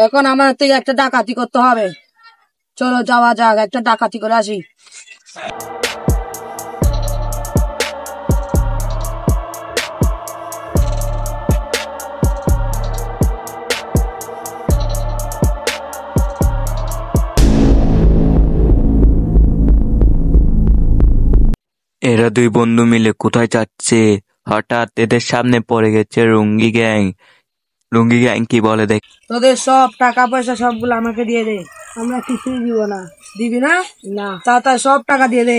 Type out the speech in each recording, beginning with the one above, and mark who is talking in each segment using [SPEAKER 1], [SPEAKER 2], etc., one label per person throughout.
[SPEAKER 1] এখন আমার থেকে একটা ডাকাতি করতে হবে। চলো যাওয়া যাক, একটা ডাকাতি করে আসি।
[SPEAKER 2] এরা দুই বন্ধু মিলে কোথায় যাচ্ছে? হঠাৎ এদের সামনে পড়ে গেছে রুঙ্গি গ্যাং। রুঙ্গি গ্যাং কি বলে দেখ।
[SPEAKER 1] তোদের সব টাকা পয়সা সবগুলো আমাকে দিয়ে দে। আমরা কিছুই দিব না। দিবি না? না। তা সব টাকা দিয়ে দে।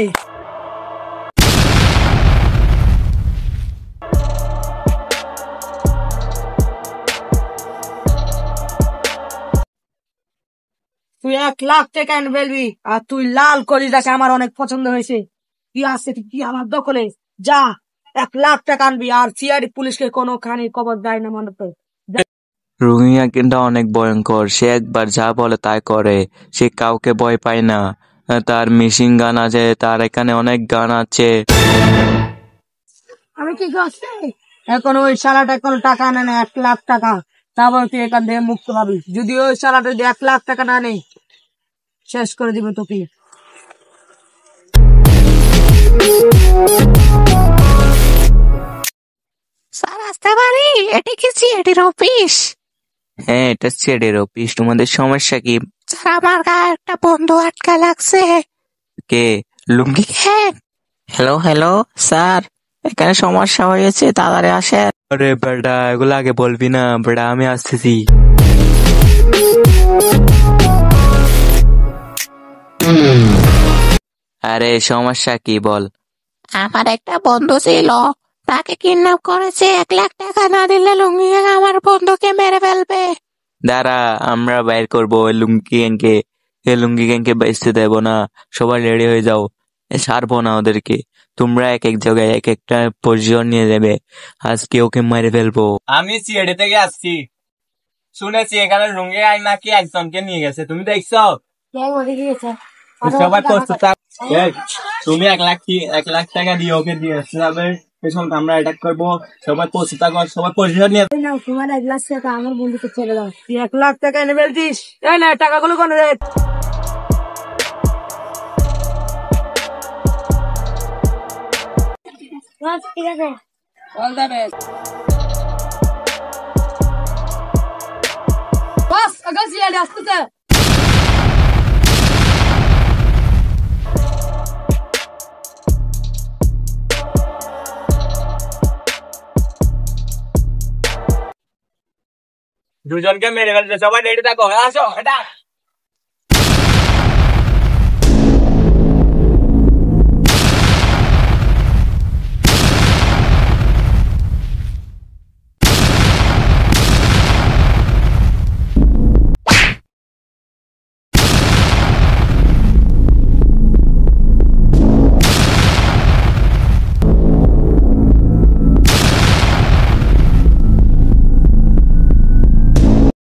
[SPEAKER 1] তুই 1,00,000 টাকা এনে ফেলবি, আর তুই লাল কলিজাকে আমার অনেক পছন্দ হয়েছে। কি আছে কি আমার দখলে? যা 1,00,000 টাকা আনবি, আর সিআইডি পুলিশকে কোনো খানি খবর দেয় না মনে তো।
[SPEAKER 2] রুঙ্গি কিন্তু অনেক ভয়ঙ্কর, সে একবার যা বলে তাই করে, সে কাউকে ভয় পায় না। তার মেশিন গান আছে, তার এখানে অনেক গান আছে।
[SPEAKER 1] আমি কি করছি? এখন ওই শালাটা কোনো টাকা আনে না, 1,00,000 টাকা। তারপর তুই এখান থেকে মুক্ত পাবি। যদি ওই শালাটা যদি 1,00,000 টাকা না নেই, শেষ করে দিব তোকে।
[SPEAKER 3] স্যার আসতে পারি? এটি কি সিআইডির অফিস?
[SPEAKER 2] হ্যাঁ, এটা সিআইডির অফিস। তোমাদের সমস্যা কি?
[SPEAKER 3] স্যার আমার গায়ে একটা বন্ধু আটকা লাগছে।
[SPEAKER 2] কে? লুঙ্গি?
[SPEAKER 3] হ্যাঁ। হ্যালো হ্যালো স্যার, এখানে সমস্যা হয়েছে, তাড়াতাড়ি আসেন।
[SPEAKER 2] আরে বেটা, এগুলো আগে বলবি না বেটা, আমি আসতেছি। আরে সমস্যা কি বল?
[SPEAKER 3] আমার একটা বন্ধু ছিল, তাকে কিডন্যাপ করেছে। 1,00,000 টাকা না দিলে লুঙ্গি গ্যাং আমার বন্ধুকে মেরে ফেলবে।
[SPEAKER 2] দাঁড়া, আমরা বাইর করবো ওই লুঙ্গি গ্যাংকে। এই লুঙ্গি গ্যাংকে বেচতে দেবো না। সবাই রেডি হয়ে যাও, ছাড়বো না ওদেরকে। তোমরা এক এক জায়গায় এক একটা পজিশন নিয়ে যাবে। আজকে ওকে মেরে ফেলবো।
[SPEAKER 4] আমি সিআইডি থেকে আসছি, শুনেছি এখানে রুঙ্গি গ্যাং নাকি একজনকে নিয়ে গেছে, তুমি দেখছো? সবাই প্রস্তুত থাক। তুমি 1,00,000 টাকা দিয়ে ওকে দিয়ে আসতে যাবে, পেছন আমরা অ্যাটাক করবো। সবাই প্রস্তুত থাকো, সবাই পজিশন নিয়ে।
[SPEAKER 1] তোমার 1,00,000 টাকা আমার বন্ধুকে ছেড়ে দাও। তুই 1,00,000 টাকা এনে ফেলছিস, এই না টাকাগুলো কোনে রে? ঠিক আছে, অল দ্য বেস্ট। বস আগে সিআইডি আসতেছে।
[SPEAKER 4] দুজনকে মেরে ফেলছে, সবাই রেডি থাকো, আসো এটা।